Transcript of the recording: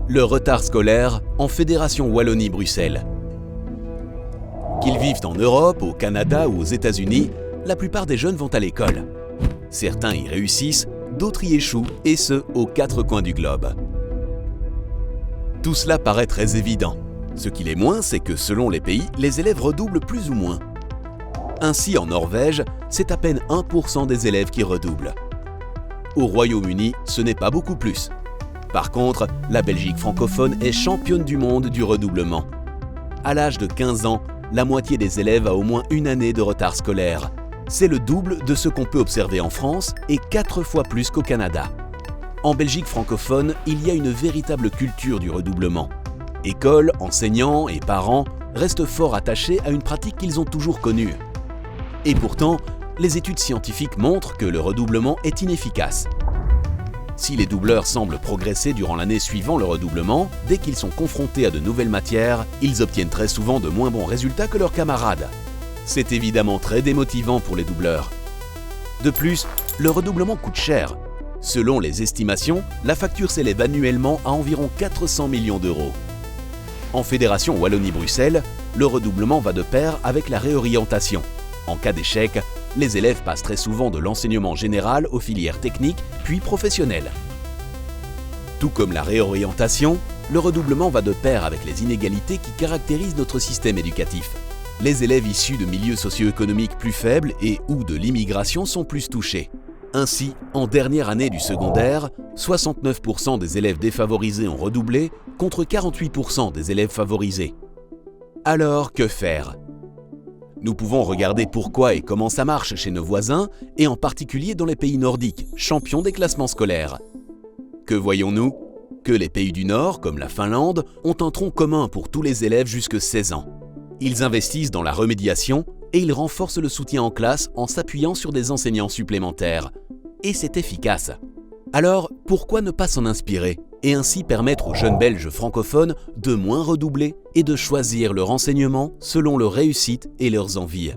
Le retard scolaire en Fédération Wallonie-Bruxelles. Qu'ils vivent en Europe, au Canada ou aux États-Unis, la plupart des jeunes vont à l'école. Certains y réussissent, d'autres y échouent, et ce, aux quatre coins du globe. Tout cela paraît très évident. Ce qui l'est moins, c'est que selon les pays, les élèves redoublent plus ou moins. Ainsi, en Norvège, c'est à peine 1% des élèves qui redoublent. Au Royaume-Uni, ce n'est pas beaucoup plus. Par contre, la Belgique francophone est championne du monde du redoublement. À l'âge de 15 ans, la moitié des élèves a au moins une année de retard scolaire. C'est le double de ce qu'on peut observer en France et 4 fois plus qu'au Canada. En Belgique francophone, il y a une véritable culture du redoublement. Écoles, enseignants et parents restent fort attachés à une pratique qu'ils ont toujours connue. Et pourtant, les études scientifiques montrent que le redoublement est inefficace. Si les doubleurs semblent progresser durant l'année suivant le redoublement, dès qu'ils sont confrontés à de nouvelles matières, ils obtiennent très souvent de moins bons résultats que leurs camarades. C'est évidemment très démotivant pour les doubleurs. De plus, le redoublement coûte cher. Selon les estimations, la facture s'élève annuellement à environ 400 millions d'euros. En Fédération Wallonie-Bruxelles, le redoublement va de pair avec la réorientation. En cas d'échec, les élèves passent très souvent de l'enseignement général aux filières techniques, puis professionnelles. Tout comme la réorientation, le redoublement va de pair avec les inégalités qui caractérisent notre système éducatif. Les élèves issus de milieux socio-économiques plus faibles et ou de l'immigration sont plus touchés. Ainsi, en dernière année du secondaire, 69% des élèves défavorisés ont redoublé contre 48% des élèves favorisés. Alors, que faire ? Nous pouvons regarder pourquoi et comment ça marche chez nos voisins, et en particulier dans les pays nordiques, champions des classements scolaires. Que voyons-nous ? Que les pays du Nord, comme la Finlande, ont un tronc commun pour tous les élèves jusque 16 ans. Ils investissent dans la remédiation et ils renforcent le soutien en classe en s'appuyant sur des enseignants supplémentaires. Et c'est efficace. Alors, pourquoi ne pas s'en inspirer et ainsi permettre aux jeunes Belges francophones de moins redoubler et de choisir leur enseignement selon leur réussite et leurs envies.